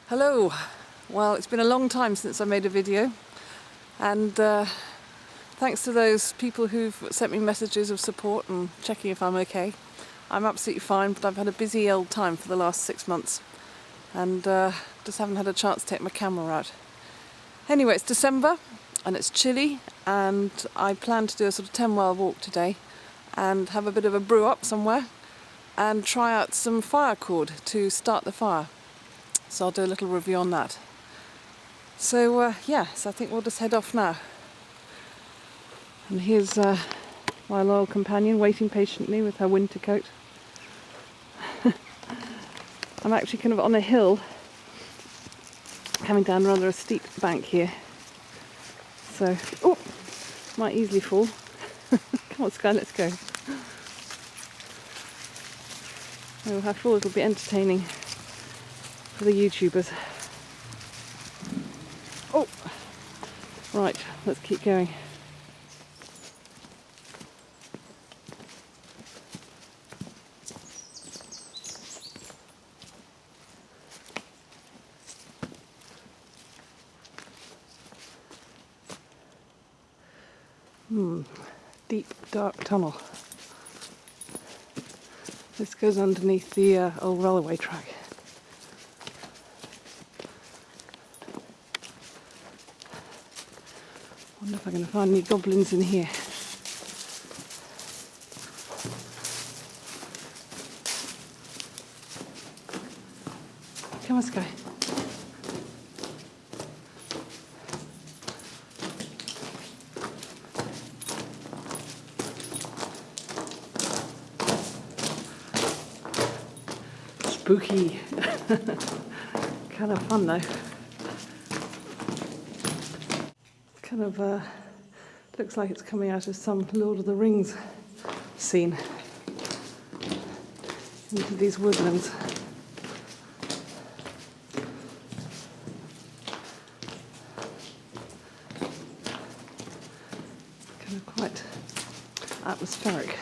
Hello. Well, it's been a long time since I made a video, and thanks to those people who've sent me messages of support and checking if I'm okay. I'm absolutely fine, but I've had a busy old time for the last 6 months and just haven't had a chance to take my camera out. Anyway, it's December and it's chilly, and I plan to do a sort of 10-mile walk today and have a bit of a brew up somewhere and try out some Firecord to start the fire. So I'll do a little review on that. So so I think we'll just head off now. And here's my loyal companion waiting patiently with her winter coat. I'm actually kind of on a hill, coming down rather a steep bank here. So, oh, might easily fall. Come on, Sky, let's go. Oh, after all, it'll be entertaining for the YouTubers. Oh, right, let's keep going. Deep, dark tunnel. This goes underneath the old railway track. Wonder if I'm going to find any goblins in here. Come on, Sky. Spooky. Kind of fun though. Kind of looks like it's coming out of some Lord of the Rings scene into these woodlands. Kind of quite atmospheric.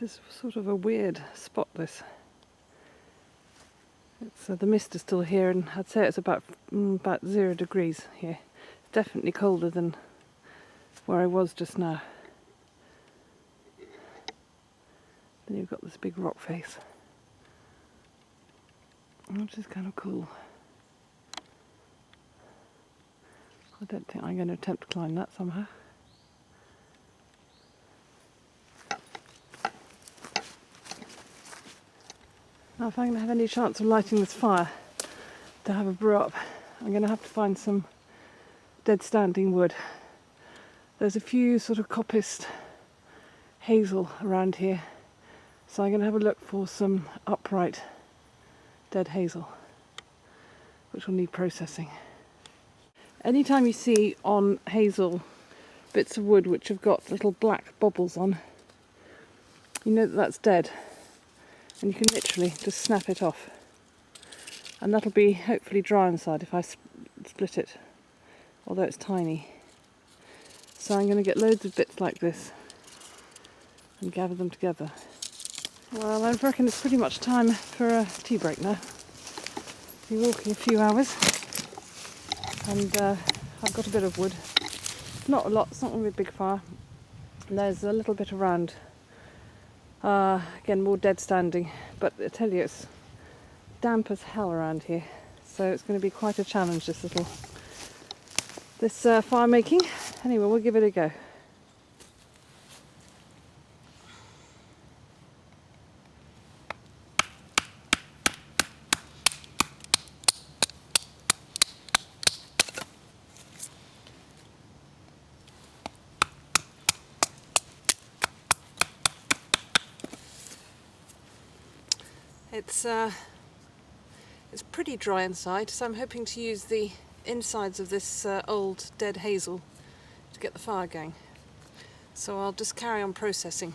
This is sort of a weird spot, this. It's, the mist is still here, and I'd say it's about 0 degrees here. It's definitely colder than where I was just now. Then you've got this big rock face, which is kind of cool. I don't think I'm going to attempt to climb that somehow. Now, if I'm going to have any chance of lighting this fire to have a brew up, I'm going to have to find some dead standing wood. There's a few sort of coppiced hazel around here, so I'm going to have a look for some upright dead hazel, which will need processing. Anytime you see on hazel bits of wood which have got little black bobbles on, you know that that's dead, and you can literally just snap it off, and that'll be hopefully dry inside if I split it, although it's tiny. So I'm going to get loads of bits like this and gather them together. Well, I reckon it's pretty much time for a tea break now. Been walking a few hours, and I've got a bit of wood. Not a lot, it's not going to be a big fire. And there's a little bit around. Again, more dead standing, but I tell you, it's damp as hell around here, so it's going to be quite a challenge, this fire making. Anyway, we'll give it a go. It's pretty dry inside, so I'm hoping to use the insides of this old dead hazel to get the fire going. So I'll just carry on processing.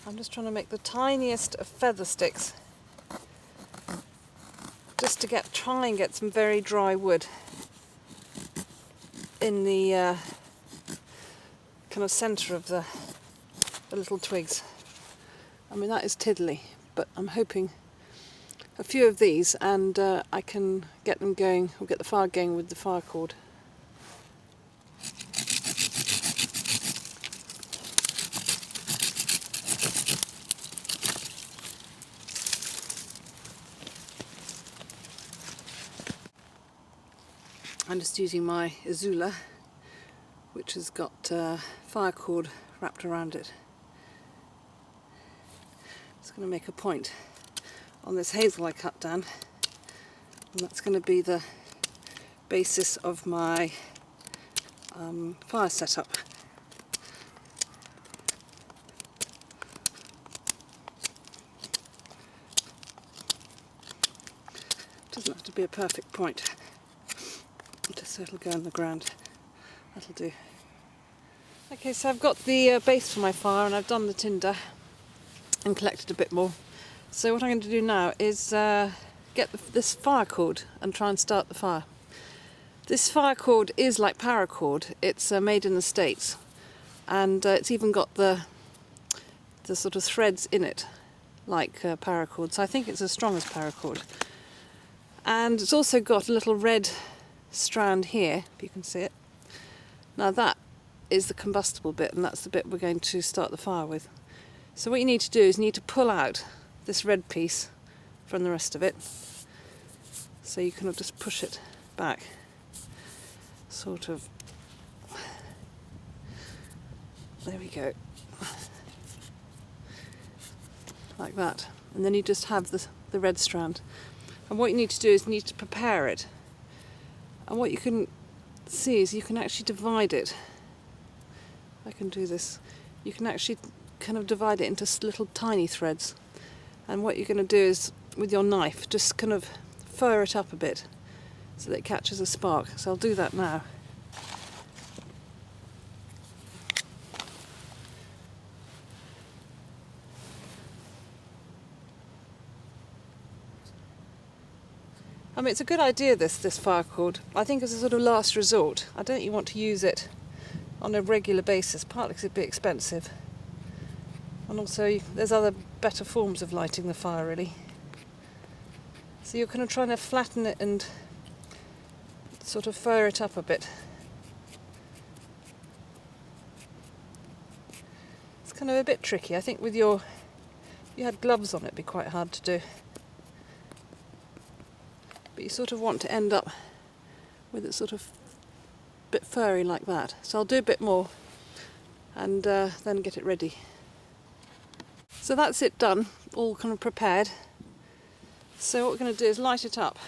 I'm just trying to make the tiniest of feather sticks, just to try and get some very dry wood in the kind of centre of the little twigs. I mean, that is tiddly, but I'm hoping a few of these and I can get them going, or get the fire going with the Firecord. I'm just using my Azula, which has got Firecord wrapped around it. Just going to make a point on this hazel I cut down, and that's going to be the basis of my fire setup. Doesn't have to be a perfect point, just so it'll go in the ground. That'll do. Okay, so I've got the base for my fire, and I've done the tinder and collected a bit more. So what I'm going to do now is get this Firecord and try and start the fire. This Firecord is like paracord. It's made in the States, and it's even got the sort of threads in it like paracord. So I think it's as strong as paracord. And it's also got a little red strand here, if you can see it. Now that is the combustible bit, and that's the bit we're going to start the fire with. So what you need to do is you need to pull out this red piece from the rest of it. So you kind of just push it back, sort of. There we go. Like that. And then you just have the red strand. And what you need to do is you need to prepare it. And what you can see is you can actually divide it. I can do this. You can actually kind of divide it into little tiny threads. And what you're going to do is, with your knife, just kind of fire it up a bit so that it catches a spark. So I'll do that now. I mean, it's a good idea, this Firecord. I think as a sort of last resort. I don't want to use it on a regular basis, partly because it'd be expensive, and also there's other better forms of lighting the fire, really. So you're kind of trying to flatten it and sort of fire it up a bit. It's kind of a bit tricky. I think if you had gloves on, it'd be quite hard to do. But you sort of want to end up with it sort of a bit furry like that. So I'll do a bit more and then get it ready. So that's it done, all kind of prepared. So what we're going to do is light it up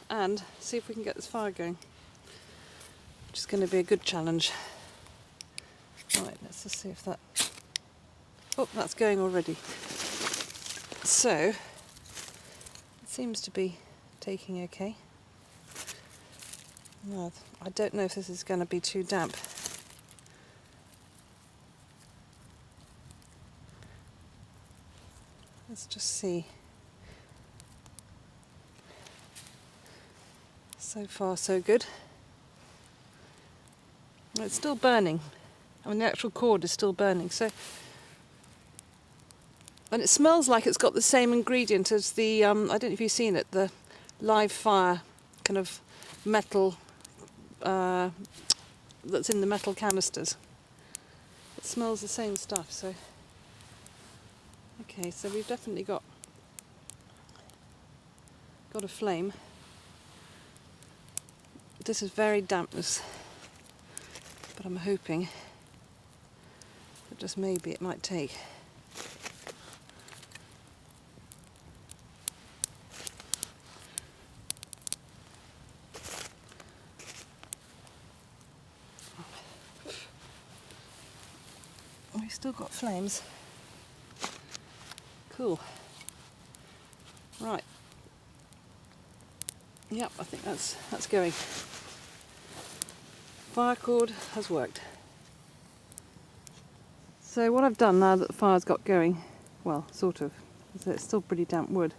and see if we can get this fire going, which is going to be a good challenge. Right, let's just see if that... Oh, that's going already. So, it seems to be taking okay. No, I don't know if this is going to be too damp. Let's just see. So far so good. It's still burning. I mean, the actual cord is still burning. So, and it smells like it's got the same ingredient as the, I don't know if you've seen it, the Livefire kind of metal that's in the metal canisters. It smells the same stuff. So, okay, so we've definitely got a flame. This is very dampness, but I'm hoping that just maybe it might take. We've still got flames. Cool. Right. Yep, I think that's going. Firecord has worked. So what I've done now that the fire's got going, well, sort of, it's still pretty damp wood,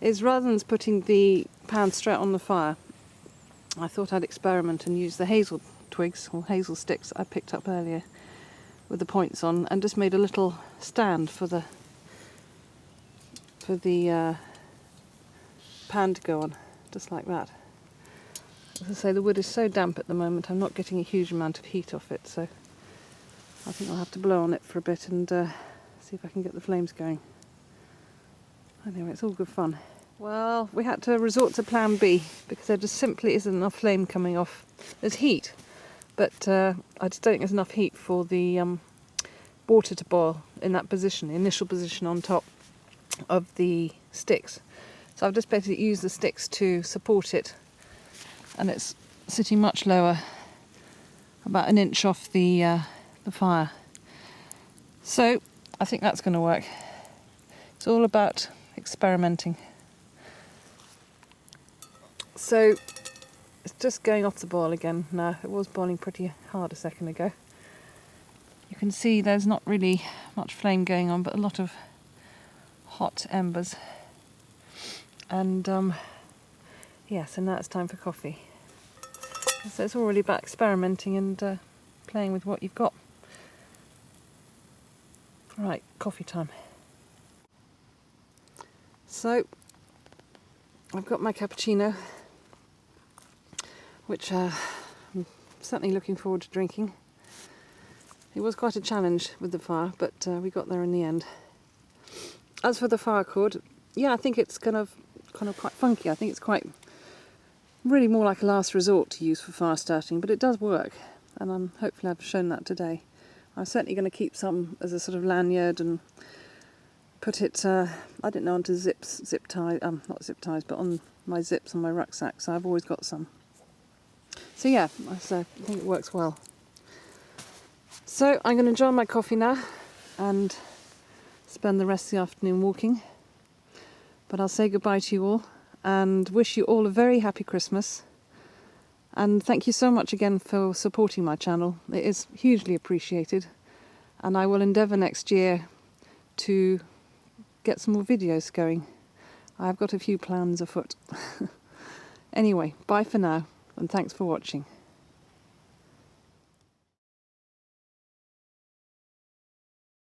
is rather than putting the pan straight on the fire, I thought I'd experiment and use the hazel twigs or hazel sticks I picked up earlier with the points on, and just made a little stand for the pan to go on, just like that. As I say, the wood is so damp at the moment, I'm not getting a huge amount of heat off it, so I think I'll have to blow on it for a bit and see if I can get the flames going. Anyway, it's all good fun. Well, we had to resort to plan B because there just simply isn't enough flame coming off. There's heat, but I just don't think there's enough heat for the water to boil in that position, the initial position on top of the sticks. So I've just basically used the sticks to support it, and it's sitting much lower, about an inch off the fire. So I think that's going to work. It's all about experimenting. So it's just going off the boil again now. It was boiling pretty hard a second ago. You can see there's not really much flame going on, but a lot of hot embers. And yeah, so now it's time for coffee. So it's already about experimenting and playing with what you've got. Right, coffee time. So I've got my cappuccino, which I'm certainly looking forward to drinking. It was quite a challenge with the fire, but we got there in the end. As for the Firecord, yeah, I think it's kind of quite funky. I think it's quite really more like a last resort to use for fire starting, but it does work, and hopefully I've shown that today. I'm certainly going to keep some as a sort of lanyard and put it, I don't know, onto zip ties, not zip ties, but on my zips on my rucksack, so I've always got some. So yeah, I think it works well. So I'm going to enjoy my coffee now and spend the rest of the afternoon walking. But I'll say goodbye to you all and wish you all a very happy Christmas. And thank you so much again for supporting my channel. It is hugely appreciated. And I will endeavour next year to get some more videos going. I've got a few plans afoot. Anyway, bye for now, and thanks for watching.